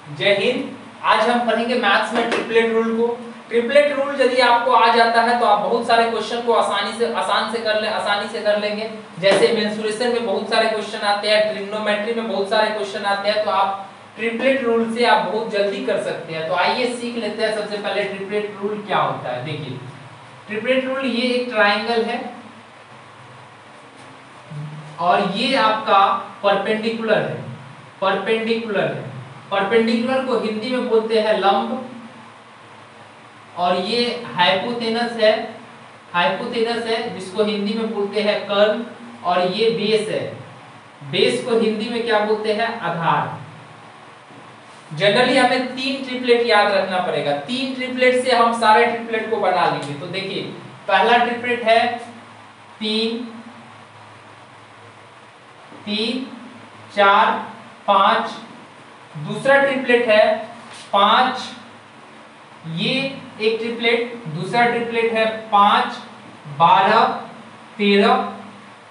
जय हिंद। आज हम पढ़ेंगे मैथ्स में ट्रिपलेट रूल को। ट्रिपलेट रूल यदि आपको आ जाता है तो आप बहुत सारे क्वेश्चन को आसानी से कर लेंगे। जैसे मेंसुरेशन में बहुत सारे क्वेश्चन आते हैं, ट्रिग्नोमेट्री में बहुत सारे क्वेश्चन आते हैं, तो आप ट्रिपलेट रूल से आप बहुत जल्दी कर सकते हैं। तो आइए सीख लेते हैं सबसे पहले ट्रिपलेट रूल क्या होता है। देखिए ट्रिपलेट रूल, ये एक ट्राइंगल है और ये आपका परपेंडिकुलर है। परपेंडिकुलर को हिंदी में बोलते हैं लंब, और ये हाइपोटेनस है जिसको हिंदी में बोलते हैं कर्व, और ये बेस है। बेस को हिंदी में क्या बोलते हैं? आधार। जनरली हमें 3 ट्रिपलेट याद रखना पड़ेगा। 3 ट्रिपलेट से हम सारे ट्रिपलेट को बना लेंगे। तो देखिए पहला ट्रिपलेट है 3 3 4 5। दूसरा ट्रिपलेट है 5, ये एक ट्रिपलेट। दूसरा ट्रिपलेट है 5 12 13,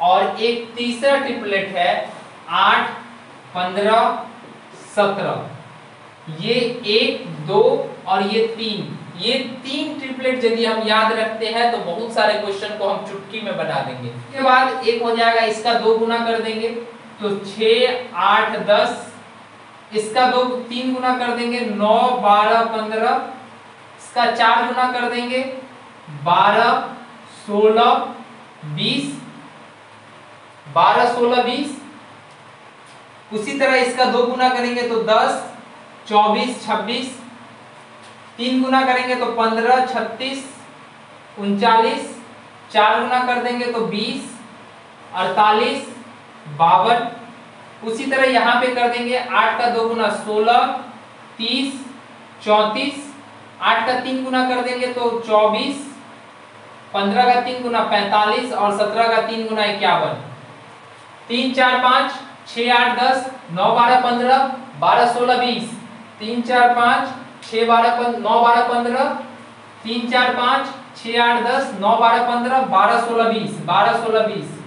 और एक तीसरा ट्रिपलेट है 8 15 17। ये 1 2 और ये 3। ये 3 ट्रिपलेट यदि हम याद रखते हैं तो बहुत सारे क्वेश्चन को हम चुटकी में बना देंगे। इसके बाद एक हो जाएगा, इसका 2 गुना कर देंगे तो 6 8 10। इसका 3 गुना कर देंगे 9 12 15। इसका 4 गुना कर देंगे 12 16 20। 12 16 20। उसी तरह इसका 2 गुना करेंगे तो 10 24 26। 3 गुना करेंगे तो 15 36 39। 4 गुना कर देंगे तो 20 48 52। उसी तरह यहाँ पे कर देंगे 8 का 2 गुना 16 30 34। 8 का 3 गुना कर देंगे तो 24। 15 का 3 गुना 45, और 17 का 3 गुना 51। 3 4 5 6 8 10 9 12 15 12 16 20। 3 4 5 6 12 9 12 15। 3 4 5 6 8 10 9 12 15 12 16 20 12 16 20।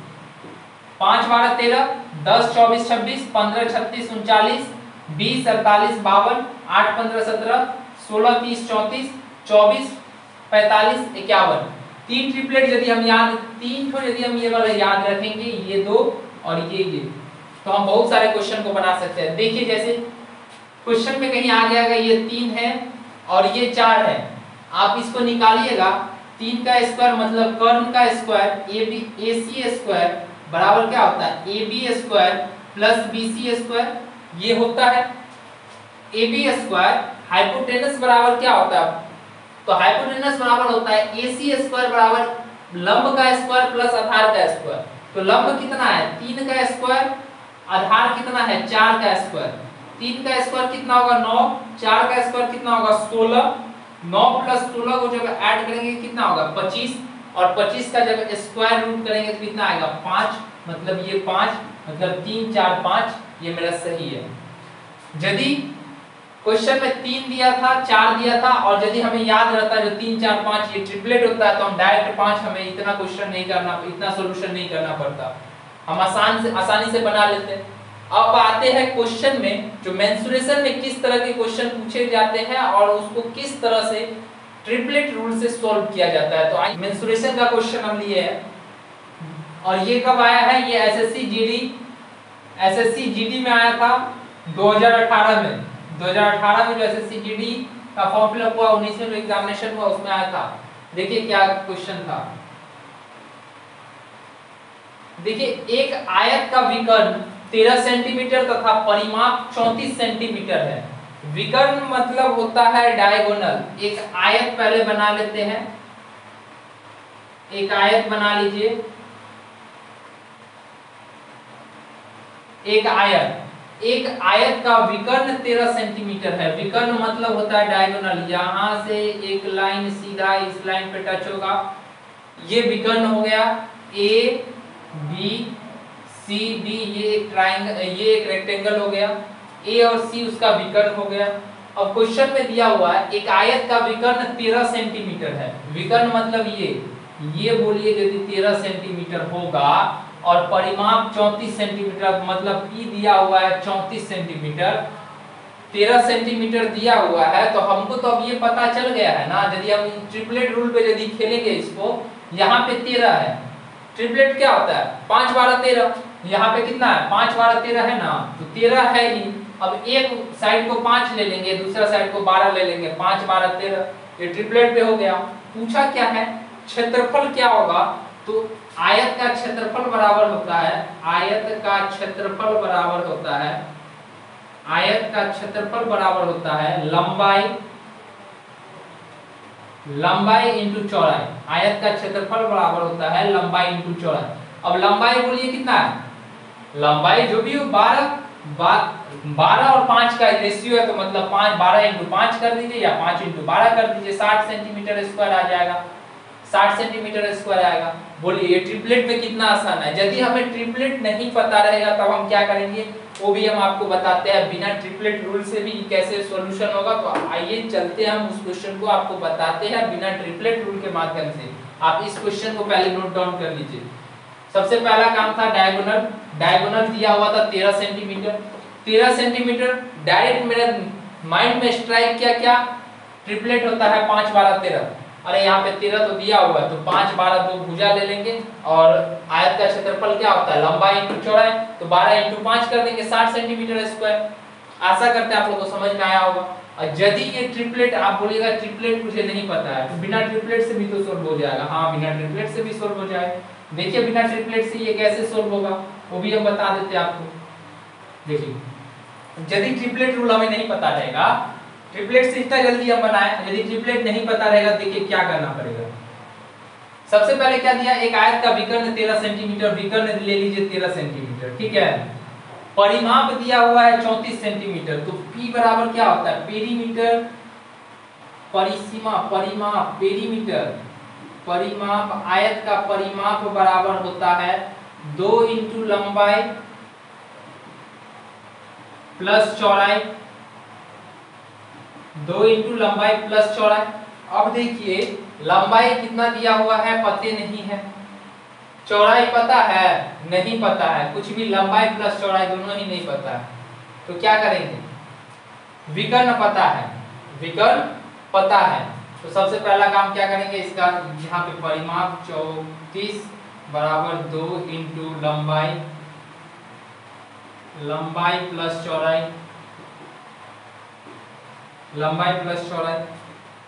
5 12 13 10 24 26 15 36 39 20 48 52 8 15 17 16 30 34 24 45 51। 3 ट्रिपलेट यदि हम ये वाला याद रखेंगे, ये 2 और ये, तो हम बहुत सारे क्वेश्चन को बना सकते हैं। देखिए जैसे क्वेश्चन में कहीं आ जाएगा ये 3 है और ये 4 है, आप इसको निकालिएगा। 3 का स्क्वायर मतलब कर्ण का स्क्वायर AC स्क्वायर बराबर क्या होता है? AB square plus BC square, ये होता है। AB स्क्वायर हाइपोटेनस बराबर क्या होता है? तो हाइपोटेनस बराबर होता है AC स्क्वायर बराबर लंब का स्क्वायर प्लस आधार का स्क्वायर। तो लंब कितना है? 3 का स्क्वायर, आधार कितना है? 4 का स्क्वायर। 3 का स्क्वायर कितना होगा? 9। 4 का स्क्वायर कितना होगा? 16। 9 प्लस 16 को जब ऐड करेंगे कितना होगा? 25, और 25 का जब स्क्वायर रूट करेंगे तो कितना आएगा? 5। मतलब ये 5, मतलब 3 4 5, ये मेरा सही है। यदि क्वेश्चन में 3 दिया था 4 दिया था, और यदि हमें याद रहता है जो 3 4 5 ये ट्रिपलेट होता है, तो हम डायरेक्ट 5, हमें इतना क्वेश्चन नहीं करना, इतना सॉल्यूशन नहीं करना पड़ता, हम आसानी से बना लेते हैं। अब आते हैं क्वेश्चन में, जो मेंसुरेशन में किस तरह के क्वेश्चन पूछे जाते हैं और उसको किस तरह से ट्रिपलेट रूल से सॉल्व किया जाता है। तो मेंसुरेशन का क्वेश्चन हम लिए हैं, और ये कब आया है? ये एसएससी जीडी में आया था 2018 में। 2018 में जो एसएससी जीडी का फॉर्म फिलअप हुआ, 19 में एग्जामिनेशन हुआ, उसमें आया था। देखिए क्या क्वेश्चन था। देखिए एक आयत का विकर्ण 13 सेंटीमीटर तथा परिमाप 34 सेंटीमीटर है। विकर्ण मतलब होता है डायगोनल। एक आयत पहले बना लेते हैं। एक आयत बना लीजिए। एक आयत का विकर्ण 13 सेंटीमीटर है। विकर्ण मतलब होता है डायगोनल। यहां से एक लाइन सीधा इस लाइन पे टच होगा, ये विकर्ण हो गया। ए बी सी डी, ये एक ट्रायंगल, ये एक रेक्टेंगल हो गया। ए और सी उसका विकर्ण हो गया। अब क्वेश्चन में दिया हुआ है एक आयत का विकर्ण 13 सेंटीमीटर है। विकर्ण मतलब ये बोलिए यदि 13 सेंटीमीटर होगा और परिमाप 34 सेंटीमीटर, मतलब पी दिया हुआ है 34 सेंटीमीटर, 13 सेंटीमीटर दिया हुआ है, तो हमको तो अब ये पता चल गया है ना, यदि हम ट्रिपलेट रूल पे यदि खेलेंगे इसको, यहाँ पे 13 है, ट्रिपलेट क्या होता है 5 12 13, यहाँ पे कितना है 5 12 13 है ना, तो 13 है ही। अब एक साइड को 5 ले लेंगे, दूसरा साइड को 12 ले लेंगे, 5 12 13, ये ट्रिपलेट पे हो गया। पूछा क्या है क्षेत्रफल क्या होगा, तो आयत का क्षेत्रफल बराबर होता है, आयत का क्षेत्रफल बराबर होता है, आयत का क्षेत्रफल बराबर होता है लंबाई, लंबाई इंटू चौड़ाई। आयत का क्षेत्रफल बराबर होता है लंबाई इंटू चौड़ाई। अब लंबाई बोलिए कितना है, लंबाई जो भी हो 12 और 5 का रेशियो है, तो मतलब 5 12 इंटू 5 कर दीजिए या 5 इंटू 12 कर दीजिए, 60 सेंटीमीटर स्क्वायर आ जाएगा, 60 सेंटीमीटर स्क्वायर आएगा। बोलिए ये ट्रिपलेट में कितना आसान है। यदि हमें ट्रिपलेट नहीं पता रहेगा तब हम क्या करेंगे, वो भी हम आपको बताते हैं बिना ट्रिपलेट रूल से भी कैसे सॉल्यूशन होगा। तो आइए चलते हैं हम उस क्वेश्चन को आपको बताते हैं बिना ट्रिपलेट रूल के माध्यम से। आप इस क्वेश्चन को पहले नोट डाउन कर लीजिए। सबसे पहला काम था डायगोनल, डायगोनल दिया हुआ था 13 सेंटीमीटर, 13 सेंटीमीटर। डायरेक्ट मेरे माइंड में स्ट्राइक किया क्या, ट्रिपलेट होता है 5 12 13, अरे यहाँ पे 13 तो दिया हुआ है, तो 5 12 दो भुजा ले लेंगे, और आयत का क्षेत्रफल क्या होता है लंबाई इंटू चौड़ाई, तो 12 इंटू 5 कर देंगे 60 सेंटीमीटर स्क्वायर। आशा करते हैं आप लोगों को समझ में आया होगा। और यदि ये ट्रिपलेट आप बोलिएगा ट्रिपलेट मुझे नहीं पता है, तो बिना ट्रिपलेट से भी तो सोल्व हो जाएगा। हाँ बिना ट्रिपलेट से भी सोल्व हो जाएगा। देखिए बिना ट्रिपलेट से ये कैसे सोल्व होगा वो भी हम बता देते हैं आपको। देखिए यदि ट्रिपलेट रूल हमें नहीं पता रहेगा, ट्रिपलेट से इतना जल्दी हम बनाए, यदि ट्रिपलेट नहीं पता रहेगा देखिए क्या करना पड़ेगा। सबसे पहले क्या दिया, एक आयत का विकर्ण 13 सेंटीमीटर, विकर्ण ले लीजिए 13 सेंटीमीटर, ठीक है। परिमाप दिया हुआ है 34 सेंटीमीटर, तो P बराबर क्या होता है पेरीमीटर, परिसीमा, परिमाप, पेरीमीटर, परिमाप, आयत का परिमाप बराबर होता है 2 इंटू लंबाई प्लस चौड़ाई, 2 इंटू लंबाई प्लस चौड़ाई। अब देखिए लंबाई कितना दिया हुआ है पते नहीं है, चौड़ाई पता है नहीं पता है, कुछ भी लंबाई प्लस चौड़ाई दोनों ही नहीं पता है, तो क्या करेंगे, विकर्ण पता है, विकर्ण पता है, तो सबसे पहला काम क्या करेंगे इसका, यहाँ पे परिमाप 34 बराबर 2 इंटू लंबाई, लंबाई प्लस चौड़ाई, लंबाई प्लस चौड़ाई।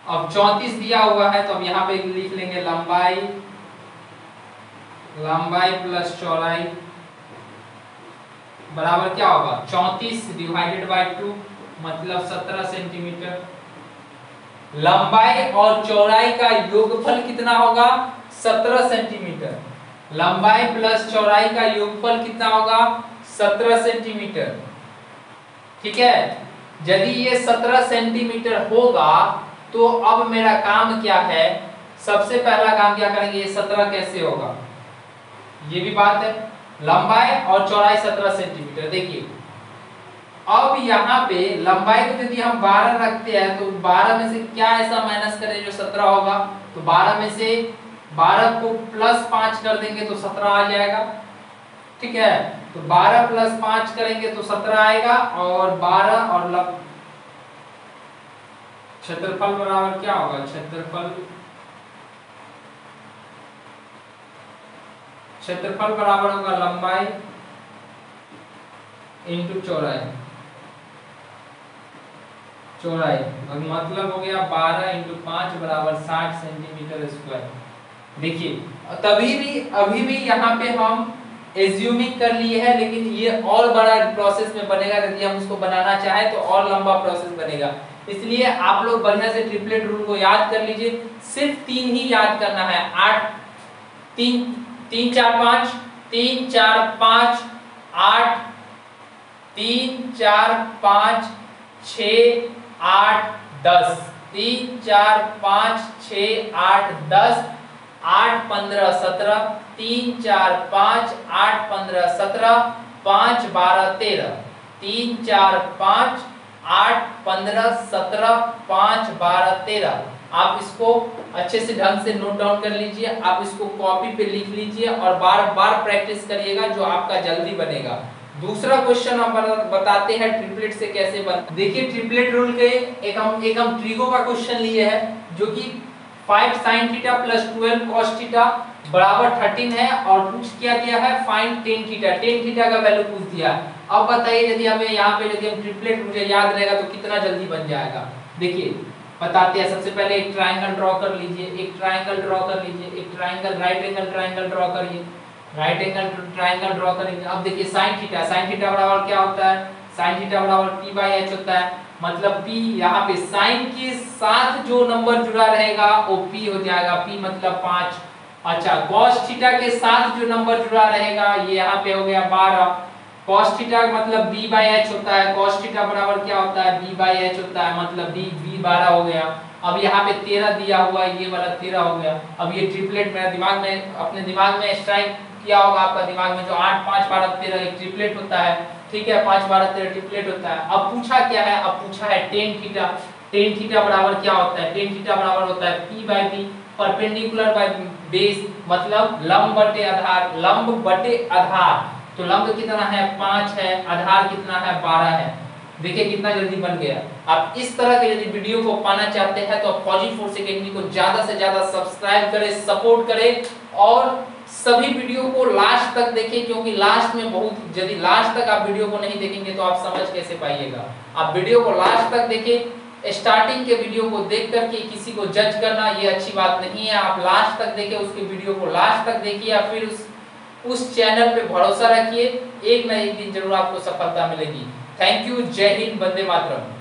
अब 34 दिया हुआ है तो अब यहाँ पे लिख लेंगे लंबाई, लंबाई प्लस चौड़ाई बराबर क्या होगा 34 डिवाइडेड बाय 2 मतलब 17 सेंटीमीटर। लंबाई और चौड़ाई का योगफल कितना होगा 17 सेंटीमीटर, लंबाई प्लस चौड़ाई का योगफल कितना होगा 17 सेंटीमीटर, ठीक है। यदि ये 17 सेंटीमीटर होगा तो अब मेरा काम क्या है, सबसे पहला काम क्या करेंगे, ये 17 कैसे होगा, ये भी बात है, लंबाई और चौड़ाई 17 सेंटीमीटर। देखिए अब यहाँ पे लंबाई को यदि हम 12 रखते हैं तो 12 में से क्या ऐसा माइनस करें जो 17 होगा, तो 12 में से 12 को प्लस 5 कर देंगे तो 17 आ जाएगा, ठीक है। तो 12 प्लस 5 करेंगे तो 17 आएगा, और 12 और क्षेत्रफल बराबर क्या होगा, क्षेत्रफल, क्षेत्रफल बराबर होगा लंबाई इंटू चौड़ाई, चौड़ाई मतलब हो गया 12 इंटू 5 बराबर 60 सेंटीमीटर स्क्वायर। देखिए तभी भी अभी भी यहाँ पे हम एज्यूमिंग कर लिए है, लेकिन ये और बड़ा प्रोसेस में बनेगा, यदि हम उसको बनाना चाहे तो और लंबा प्रोसेस बनेगा। इसलिए आप लोग बढ़िया से ट्रिपलेट रूल को याद कर लीजिए, सिर्फ 3 ही याद करना है, 8 3 3 4 5 3 4 5 8 3 4 5 6 8 10 3 4 5 6 8 10 8 15 17 3 4 5 8 15 17 5 12 13 3 4 5 8 15 17 5 12 13। आप इसको अच्छे से ढंग से नोट डाउन कर लीजिए, आप इसको कॉपी पे लिख लीजिए और बार बार प्रैक्टिस करिएगा, जो आपका जल्दी बनेगा। दूसरा क्वेश्चन हम बताते हैं ट्रिपलेट से कैसे बन। देखिए ट्रिपलेट रूल के एक हम ट्रिगो का क्वेश्चन लिए है जो कि 5 sin theta plus 12 cos theta बराबर 13 है और पूछ क्या दिया है find tan theta. tan theta का वैल्यू पूछ दिया। अब बताइए यदि हमें यहाँ पे यदि हम ट्रिपलेट मुझे याद रहेगा तो कितना जल्दी बन जाएगा। देखिए बताते हैं। सबसे पहले एक ट्रायंगल ड्रॉ कर लीजिए, एक ट्रायंगल ड्रॉ कर लीजिए, एक triangle right angle triangle draw करिए, राइट एंगल ट्रायंगल ड्रॉ करेंगे। अब देखिए sin थीटा बराबर क्या होता है, sin थीटा बराबर p/h होता है। मतलब p यहाँ पे sin के साथ जो नंबर जुड़ा रहेगा वो p हो जाएगा, p मतलब 5। अच्छा cos थीटा के साथ जो नंबर जुड़ा रहेगा ये यहाँ पे हो गया 12। cos थीटा मतलब b/h होता है, cos थीटा बराबर क्या होता है b/h होता है, मतलब b 12 हो गया। अब यहाँ पे 13 दिया हुआ है, ये वाला 13 हो गया। अब ये ट्रिपलेट मेरा दिमाग में अपने दिमाग में स्ट्राइक किया होगा आपका दिमाग में, जो 8 5 12 13 एक ट्रिपलेट होता है। ठीक है 5 12 13 ट्रिपलेट होता है। अब पूछा क्या है, अब पूछा है tan थीटा। tan थीटा बराबर क्या होता है, tan थीटा बराबर होता है p/b परपेंडिकुलर बाय बेस, मतलब लंब बटे आधार, लंब बटे आधार। तो लंब कितना है 5 है, आधार कितना है 12 है। देखिए कितना जल्दी बन गया। आप इस तरह के यदि वीडियो को पाना चाहते हैं तो फौजी फोर्स एकेडमी को ज्यादा से ज्यादा सब्सक्राइब करें, सपोर्ट करें और सभी वीडियो को लास्ट तक देखें, क्योंकि लास्ट में बहुत, यदि लास्ट तक आप वीडियो को नहीं देखेंगे तो आप समझ कैसे पाइएगा। आप वीडियो को लास्ट तक देखें। स्टार्टिंग के वीडियो को देख करके किसी को जज करना ये अच्छी बात नहीं है। आप लास्ट तक देखें, उसके वीडियो को लास्ट तक देखिए या फिर उस चैनल पे भरोसा रखिए। एक ना एक दिन जरूर आपको सफलता मिलेगी। Thank you. जय हिंद, वंदे मातरम।